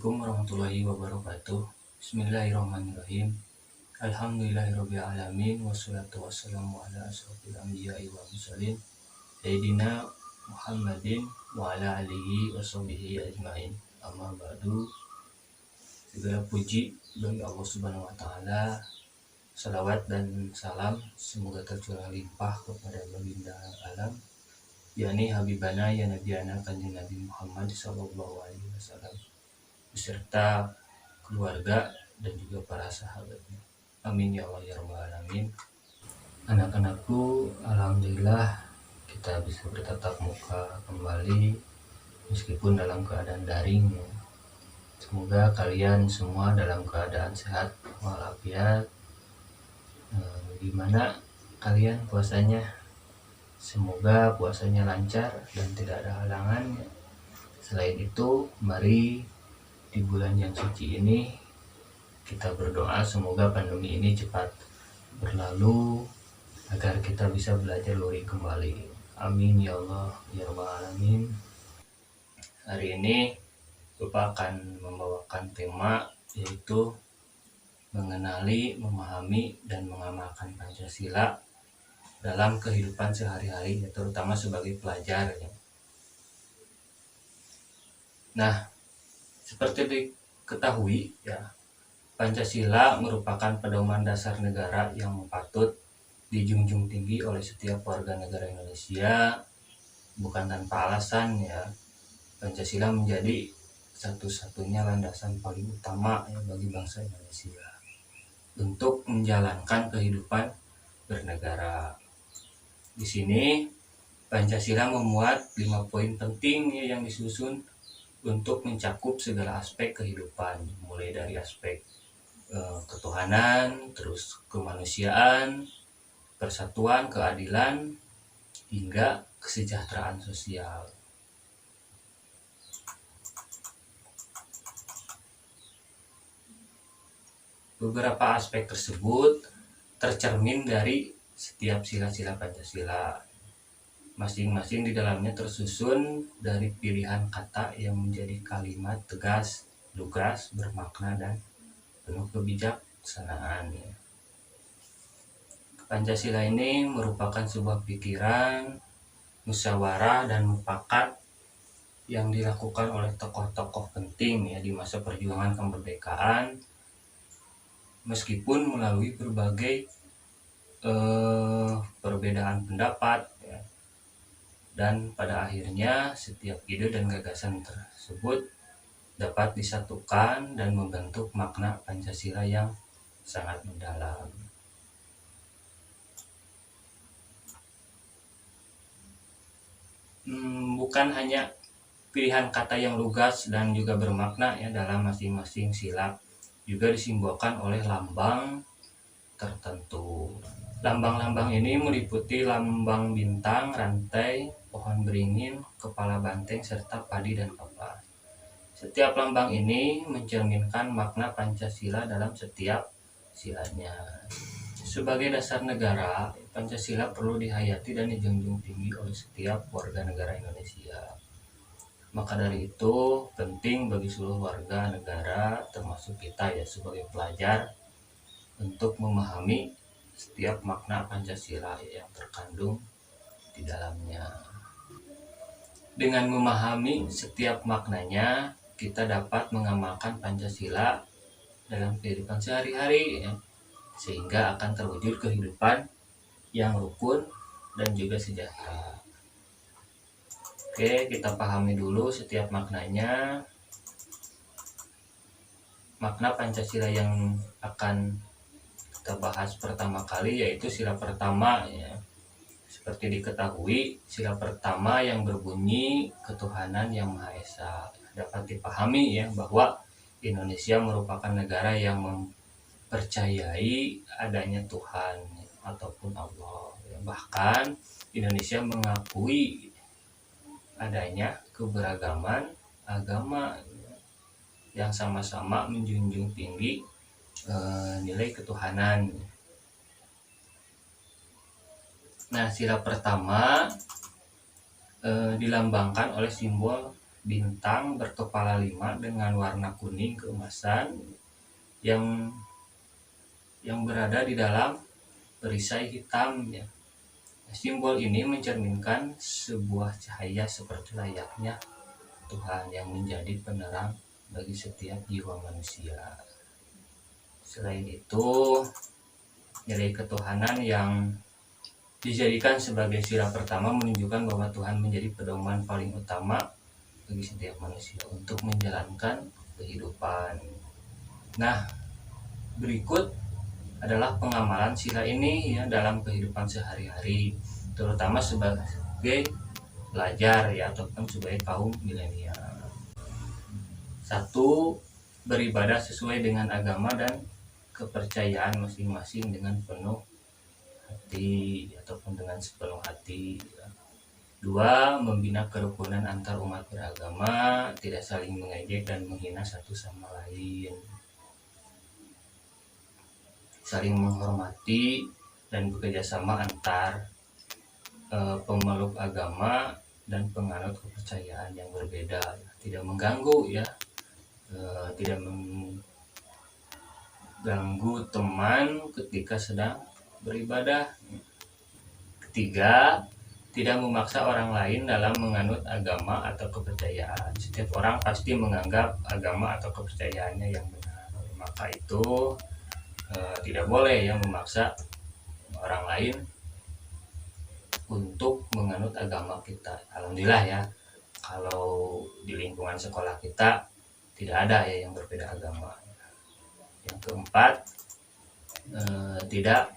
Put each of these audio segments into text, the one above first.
Assalamualaikum warahmatullahi wabarakatuh. Bismillahirrahmanirrahim. Alhamdulillahirabbil alamin wassalatu wassalamu ala asyrofil anbiya'i wal mursalin sayyidina Muhammadin wa ala alihi washabihi ajmain. Amma ba'du. Segala puji bagi Allah Subhanahu wa taala. Salawat dan salam semoga tercurah limpah kepada baginda alam, yakni Habibana ya Nabiana Kanjeng Nabi Muhammad sallallahu alaihi wasallam beserta keluarga dan juga para sahabatnya. Amin ya Allah ya rabbal alamin. Anak-anakku, alhamdulillah kita bisa bertatap muka kembali meskipun dalam keadaan daring. Semoga kalian semua dalam keadaan sehat walafiat. Gimana kalian puasanya? Semoga puasanya lancar dan tidak ada halangan. Selain itu, mari di bulan yang suci ini kita berdoa semoga pandemi ini cepat berlalu agar kita bisa belajar luring kembali. Amin ya Allah ya rabbal alamin. Hari ini Bapak akan membawakan tema yaitu mengenali, memahami, dan mengamalkan Pancasila dalam kehidupan sehari-hari, terutama sebagai pelajar. Nah, seperti diketahui ya, Pancasila merupakan pedoman dasar negara yang patut dijunjung tinggi oleh setiap warga negara Indonesia. Bukan tanpa alasan ya, Pancasila menjadi satu-satunya landasan paling utama ya bagi bangsa Indonesia untuk menjalankan kehidupan bernegara. Di sini Pancasila memuat 5 poin penting ya, yang disusun untuk mencakup segala aspek kehidupan, mulai dari aspek ketuhanan, terus kemanusiaan, persatuan, keadilan, hingga kesejahteraan sosial. Beberapa aspek tersebut tercermin dari setiap sila-sila Pancasila. Masing-masing di dalamnya tersusun dari pilihan kata yang menjadi kalimat tegas, lugas, bermakna, dan penuh kebijaksanaan. Pancasila ini merupakan sebuah pikiran, musyawarah, dan mufakat yang dilakukan oleh tokoh-tokoh penting ya di masa perjuangan kemerdekaan, meskipun melalui berbagai perbedaan pendapat ya. Dan pada akhirnya setiap ide dan gagasan tersebut dapat disatukan dan membentuk makna Pancasila yang sangat mendalam. Bukan hanya pilihan kata yang lugas dan juga bermakna ya dalam masing-masing sila, juga disimbolkan oleh lambang tertentu. Lambang-lambang ini meliputi lambang bintang, rantai, pohon beringin, kepala banteng, serta padi dan kapas. Setiap lambang ini mencerminkan makna Pancasila dalam setiap silanya. Sebagai dasar negara, Pancasila perlu dihayati dan dijunjung tinggi oleh setiap warga negara Indonesia. Maka dari itu, penting bagi seluruh warga negara, termasuk kita ya sebagai pelajar, untuk memahami setiap makna Pancasila yang terkandung di dalamnya. Dengan memahami setiap maknanya, kita dapat mengamalkan Pancasila dalam kehidupan sehari-hari ya, sehingga akan terwujud kehidupan yang rukun dan juga sejahtera. Oke, kita pahami dulu setiap maknanya. Makna Pancasila yang akan kita bahas pertama kali yaitu sila pertama ya. Seperti diketahui, sila pertama yang berbunyi ketuhanan yang Maha Esa. Dapat dipahami ya bahwa Indonesia merupakan negara yang mempercayai adanya Tuhan ataupun Allah. Bahkan Indonesia mengakui adanya keberagaman agama yang sama-sama menjunjung tinggi nilai ketuhanan. Nah, sila pertama dilambangkan oleh simbol bintang berkepala 5 dengan warna kuning keemasan yang berada di dalam perisai hitam ya. Simbol ini mencerminkan sebuah cahaya seperti layaknya Tuhan yang menjadi penerang bagi setiap jiwa manusia. Selain itu, nilai ketuhanan yang dijadikan sebagai sila pertama menunjukkan bahwa Tuhan menjadi pedoman paling utama bagi setiap manusia untuk menjalankan kehidupan. Nah, berikut adalah pengamalan sila ini ya dalam kehidupan sehari-hari, terutama sebagai pelajar ya ataupun sebagai kaum milenial. 1. Beribadah sesuai dengan agama dan kepercayaan masing-masing dengan penuh hati ataupun dengan sepenuh hati. 2. Membina kerukunan antar umat beragama, tidak saling mengejek dan menghina satu sama lain. Saling menghormati dan bekerjasama antar pemeluk agama dan penganut kepercayaan yang berbeda, tidak mengganggu ya, tidak mengganggu teman ketika sedang beribadah. 3. Tidak memaksa orang lain dalam menganut agama atau kepercayaan. Setiap orang pasti menganggap agama atau kepercayaannya yang benar, maka itu tidak boleh yang memaksa orang lain untuk menganut agama kita. Alhamdulillah ya, kalau di lingkungan sekolah kita tidak ada ya yang berbeda agama. Yang keempat, tidak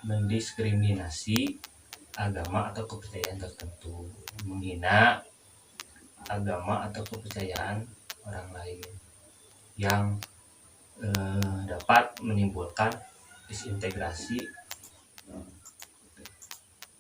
mendiskriminasi agama atau kepercayaan tertentu, menghina agama atau kepercayaan orang lain yang dapat menimbulkan disintegrasi.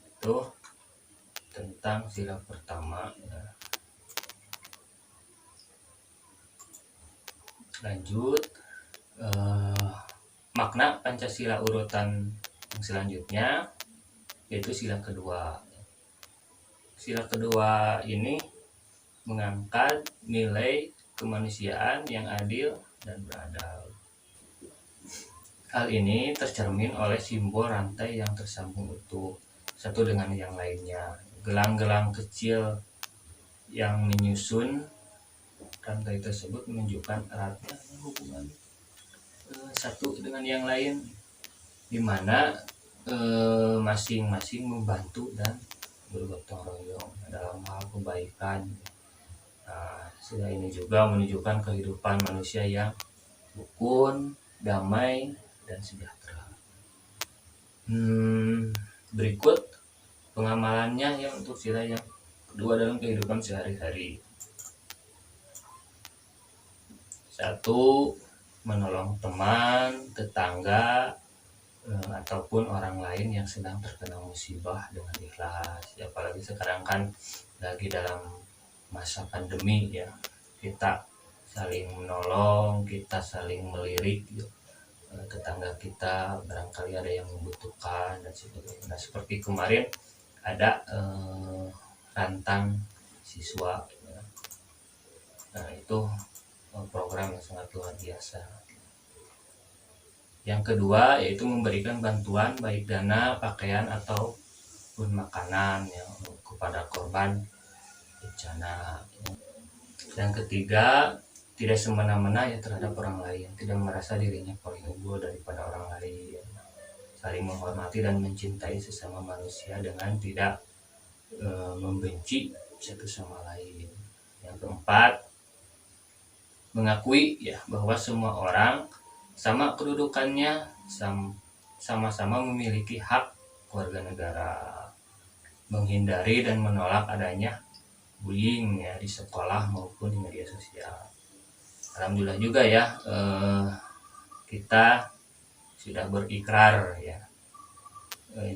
Itu tentang sila pertama ya. Lanjut, makna Pancasila urutan yang selanjutnya yaitu sila kedua. Sila kedua ini mengangkat nilai kemanusiaan yang adil dan beradab. Hal ini tercermin oleh simbol rantai yang tersambung utuh satu dengan yang lainnya. Gelang-gelang kecil yang menyusun rantai tersebut menunjukkan eratnya hubungan satu dengan yang lain, di mana masing-masing membantu dan bergotong royong dalam hal kebaikan. Sila ini juga menunjukkan kehidupan manusia yang rukun, damai, dan sejahtera. Berikut pengamalannya ya untuk sila yang kedua dalam kehidupan sehari-hari. 1. Menolong teman, tetangga, ataupun orang lain yang sedang terkena musibah dengan ikhlas ya, apalagi sekarang kan lagi dalam masa pandemi ya, kita saling menolong, kita saling melirik ya, tetangga kita barangkali ada yang membutuhkan dan sebagainya. Nah, seperti kemarin ada rantang siswa ya. Nah, itu program yang sangat luar biasa. Yang kedua yaitu memberikan bantuan baik dana, pakaian ataupun makanan ya, kepada korban bencana. Yang ketiga, tidak semena-mena ya terhadap orang lain, tidak merasa dirinya paling unggul daripada orang lain, saling menghormati dan mencintai sesama manusia dengan tidak membenci satu sama lain. Yang keempat, mengakui ya bahwa semua orang sama kedudukannya, sama-sama memiliki hak warga negara, menghindari dan menolak adanya bullying ya di sekolah maupun di media sosial. Alhamdulillah juga ya, kita sudah berikrar ya,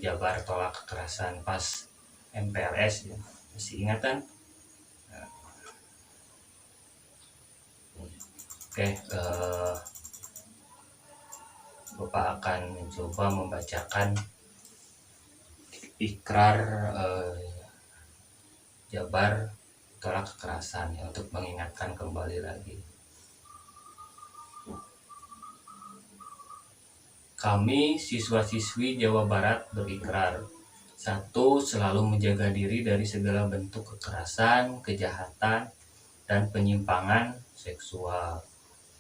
Jabar tolak kekerasan pas MPRS ya, masih ingat kan? Oke, Bapak akan mencoba membacakan ikrar Jabar tolak kekerasan ya, untuk mengingatkan kembali lagi. Kami siswa-siswi Jawa Barat berikrar, 1. Selalu menjaga diri dari segala bentuk kekerasan, kejahatan, dan penyimpangan seksual.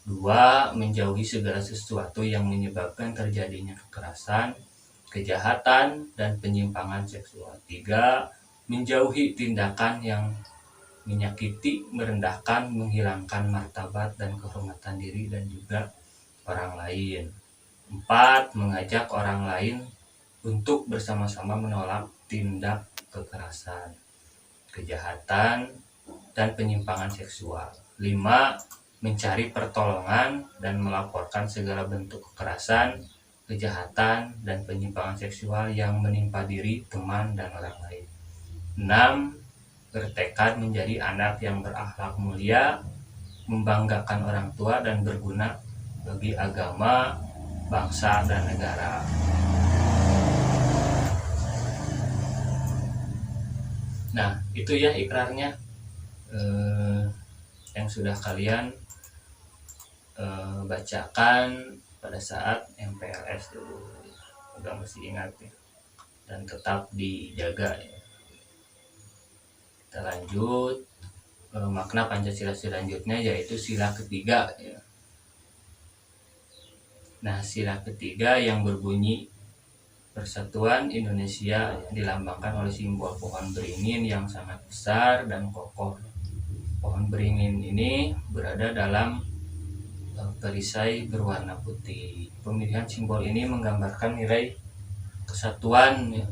2. Menjauhi segala sesuatu yang menyebabkan terjadinya kekerasan, kejahatan, dan penyimpangan seksual. 3. Menjauhi tindakan yang menyakiti, merendahkan, menghilangkan martabat dan kehormatan diri dan juga orang lain. 4. Mengajak orang lain untuk bersama-sama menolak tindak kekerasan, kejahatan, dan penyimpangan seksual. 5. Mencari pertolongan dan melaporkan segala bentuk kekerasan, kejahatan, dan penyimpangan seksual yang menimpa diri, teman, dan orang lain. 6. Bertekad menjadi anak yang berakhlak mulia, membanggakan orang tua, dan berguna bagi agama, bangsa, dan negara. Nah, itu ya ikrarnya yang sudah kalian bacakan pada saat MPLS dulu. Udah mesti ingat ya, dan tetap dijaga ya. Kita lanjut makna Pancasila selanjutnya, yaitu sila ketiga ya. Nah, sila ketiga yang berbunyi Persatuan Indonesia yang dilambangkan oleh simbol pohon beringin yang sangat besar dan kokoh. Pohon beringin ini berada dalam perisai berwarna putih. Pemilihan simbol ini menggambarkan nilai kesatuan ya,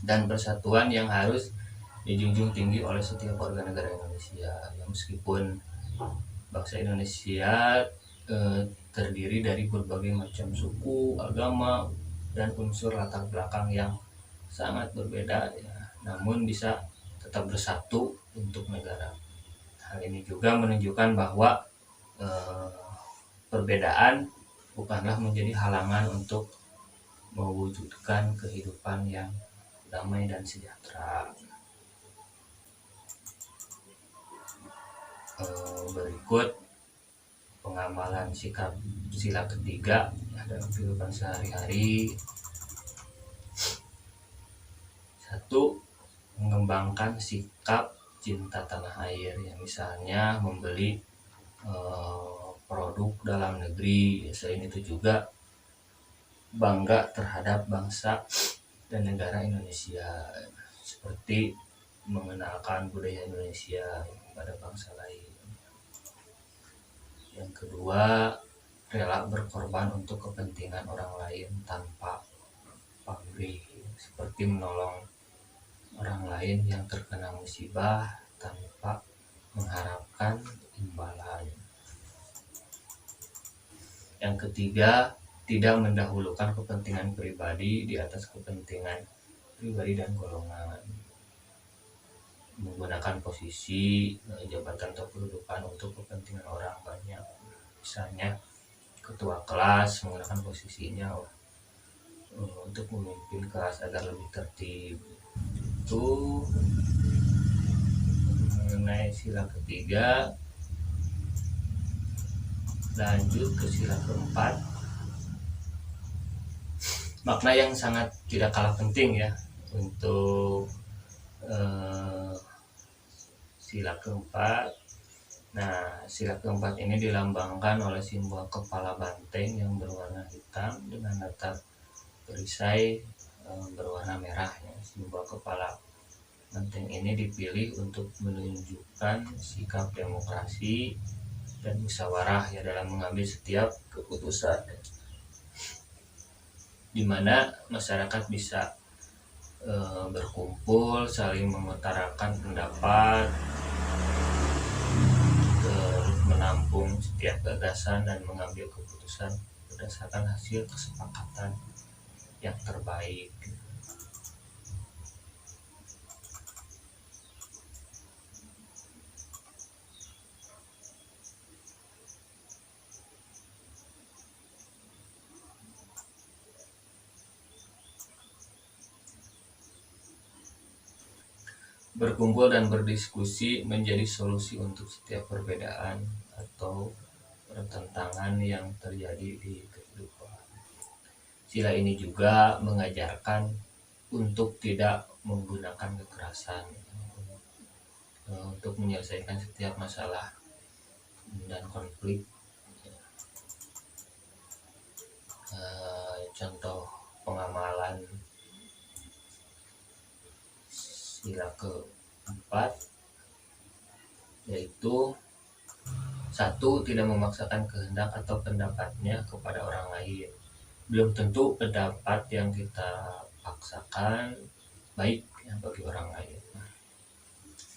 dan persatuan yang harus dijunjung tinggi oleh setiap warga negara Indonesia. Ya, meskipun bangsa Indonesia terdiri dari berbagai macam suku, agama, dan unsur latar belakang yang sangat berbeda ya, namun bisa tetap bersatu untuk negara. Hal ini juga menunjukkan bahwa perbedaan bukanlah menjadi halangan untuk mewujudkan kehidupan yang damai dan sejahtera. Berikut pengamalan sikap sila ketiga dalam kehidupan sehari-hari. 1. Mengembangkan sikap cinta tanah air ya, misalnya membeli produk dalam negeri. Selain itu juga bangga terhadap bangsa dan negara Indonesia, seperti mengenalkan budaya Indonesia pada bangsa lain. Yang kedua, rela berkorban untuk kepentingan orang lain tanpa pamrih, seperti menolong orang lain yang terkena musibah tanpa mengharapkan imbalan. Yang ketiga, tidak mendahulukan kepentingan pribadi di atas kepentingan pribadi dan golongan. Menggunakan posisi, jabatan atau kedudukan untuk kepentingan orang banyak. Misalnya ketua kelas menggunakan posisinya untuk memimpin kelas agar lebih tertib. Itu mengenai sila ketiga. Lanjut ke sila keempat. Makna yang sangat tidak kalah penting ya untuk sila keempat. Nah, sila keempat ini dilambangkan oleh simbol kepala banteng yang berwarna hitam dengan latar perisai berwarna merah ya. Simbol kepala banteng ini dipilih untuk menunjukkan sikap demokrasi dan musyawarah ya dalam mengambil setiap keputusan, di mana masyarakat bisa berkumpul, saling mengutarakan pendapat, menampung setiap gagasan dan mengambil keputusan berdasarkan hasil kesepakatan yang terbaik. berkumpul dan berdiskusi menjadi solusi untuk setiap perbedaan atau pertentangan yang terjadi di kehidupan. Sila ini juga mengajarkan untuk tidak menggunakan kekerasan untuk menyelesaikan setiap masalah dan konflik. Contoh pengamalan sila keempat yaitu: 1. Tidak memaksakan kehendak atau pendapatnya kepada orang lain. Belum tentu pendapat yang kita paksakan baik bagi orang lain.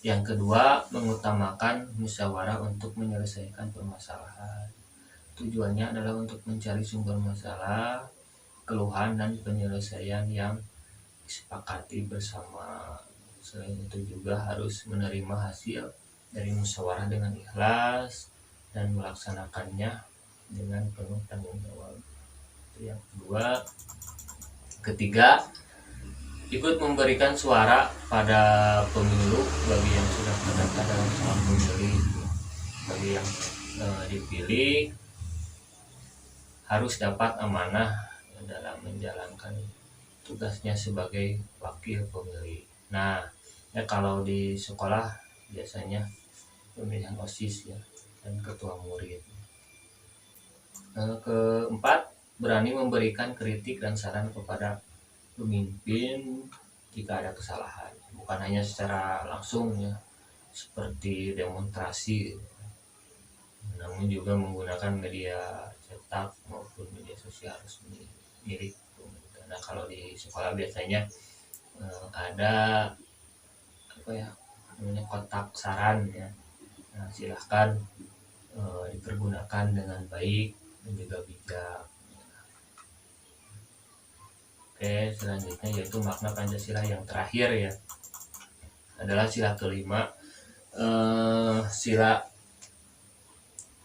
Yang kedua, mengutamakan musyawarah untuk menyelesaikan permasalahan. Tujuannya adalah untuk mencari sumber masalah, keluhan, dan penyelesaian yang disepakati bersama. Selain itu juga harus menerima hasil dari musyawarah dengan ikhlas dan melaksanakannya dengan penuh tanggung jawab. Itu yang kedua. Ketiga, ikut memberikan suara pada pemilu bagi yang sudah terdaftar dalam calon pemilih. Bagi yang dipilih harus dapat amanah dalam menjalankan tugasnya sebagai wakil pemilih. Nah, kalau di sekolah biasanya pemilihan OSIS ya dan ketua murid. Keempat, berani memberikan kritik dan saran kepada pemimpin jika ada kesalahan, bukan hanya secara langsung ya seperti demonstrasi, namun juga menggunakan media cetak maupun media sosial resmi milik pemerintah. Nah, kalau di sekolah biasanya ada namanya kotak saran ya. Nah, silahkan dipergunakan dengan baik dan juga bijak. Oke, selanjutnya yaitu makna Pancasila yang terakhir ya adalah sila kelima. Sila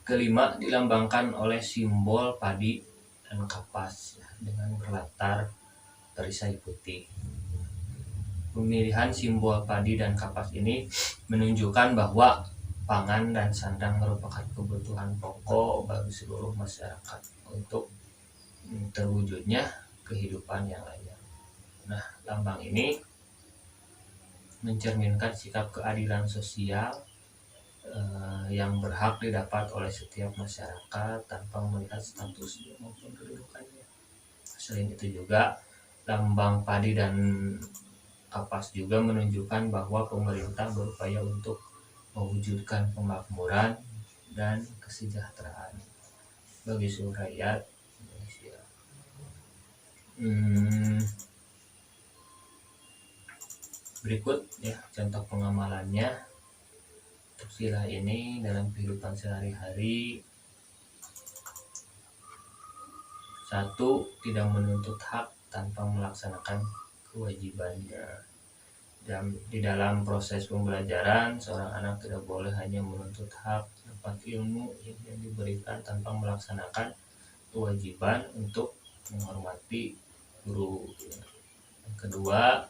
kelima dilambangkan oleh simbol padi dan kapas ya, dengan berlatar perisai putih. Pemilihan simbol padi dan kapas ini menunjukkan bahwa pangan dan sandang merupakan kebutuhan pokok bagi seluruh masyarakat untuk terwujudnya kehidupan yang layak. Nah, lambang ini mencerminkan sikap keadilan sosial yang berhak didapat oleh setiap masyarakat tanpa melihat status maupun kedudukannya. Selain itu juga lambang padi dan kapas juga menunjukkan bahwa pemerintah berupaya untuk mewujudkan kemakmuran dan kesejahteraan bagi seluruh rakyat Indonesia. Berikut ya contoh pengamalannya untuk sila ini dalam kehidupan sehari-hari. 1. Tidak menuntut hak tanpa melaksanakan kewajibannya. Dan di dalam proses pembelajaran, seorang anak tidak boleh hanya menuntut hak dapat ilmu yang diberikan tanpa melaksanakan kewajiban untuk menghormati guru. Yang kedua,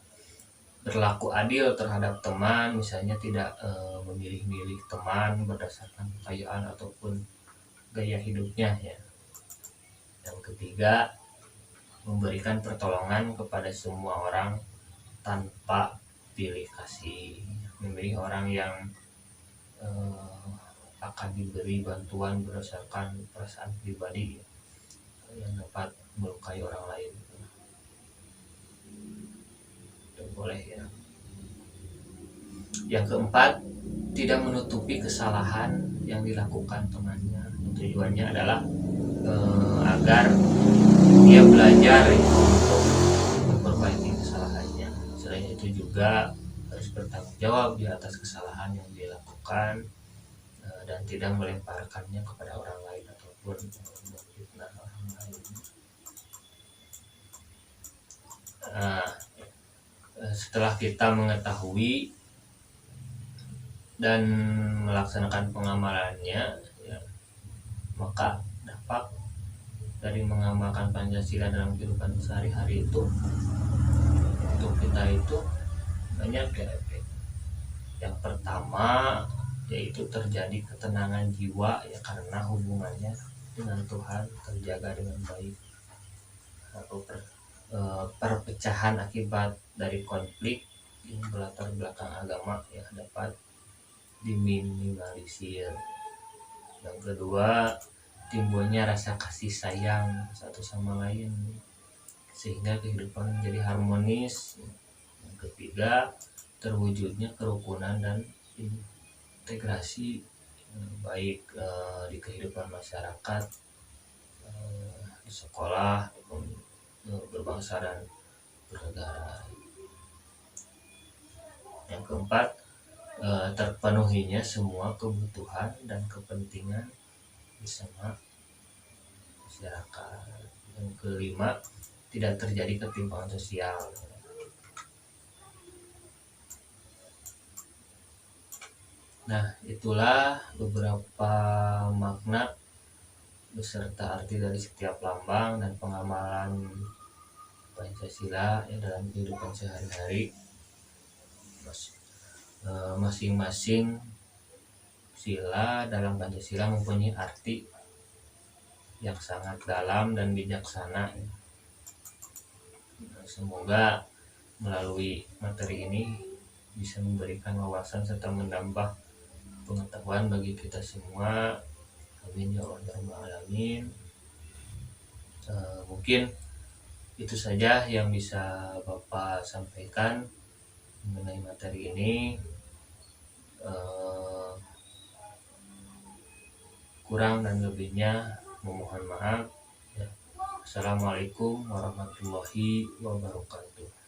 berlaku adil terhadap teman, misalnya tidak memilih-milih teman berdasarkan kekayaan ataupun gaya hidupnya ya. Yang ketiga, memberikan pertolongan kepada semua orang tanpa pilih kasih, memilih orang yang akan diberi bantuan berdasarkan perasaan pribadi yang dapat melukai orang lain. Itu boleh ya. Yang keempat, tidak menutupi kesalahan yang dilakukan temannya. Tujuannya adalah agar dia belajar untuk memperbaiki kesalahannya. Selain itu juga harus bertanggung jawab di atas kesalahan yang dia lakukan dan tidak melemparkannya kepada orang lain ataupun memfitnah orang lain. Setelah kita mengetahui dan melaksanakan pengamalannya ya, maka dampak dari mengamalkan Pancasila dalam kehidupan sehari-hari itu untuk kita itu banyak ya. Yang pertama yaitu terjadi ketenangan jiwa ya, karena hubungannya dengan Tuhan terjaga dengan baik. Atau perpecahan akibat dari konflik yang berlatar belakang agama ya dapat diminimalisir. Yang kedua, timbulnya rasa kasih sayang satu sama lain sehingga kehidupan menjadi harmonis. Yang ketiga, terwujudnya kerukunan dan integrasi baik di kehidupan masyarakat, di sekolah, berbangsa dan bernegara. Yang keempat, terpenuhinya semua kebutuhan dan kepentingan bersama masyarakat. Yang kelima, tidak terjadi ketimpangan sosial. Nah, itulah beberapa makna beserta arti dari setiap lambang dan pengamalan Pancasila ya dalam kehidupan sehari-hari. Masing-masing sila dalam Pancasila mempunyai arti yang sangat dalam dan bijaksana. Semoga melalui materi ini bisa memberikan wawasan serta menambah pengetahuan bagi kita semua. Amin ya rabbal alamin. Mungkin itu saja yang bisa Bapak sampaikan mengenai materi ini. Kurang dan lebihnya memohon maaf ya. Assalamualaikum warahmatullahi wabarakatuh.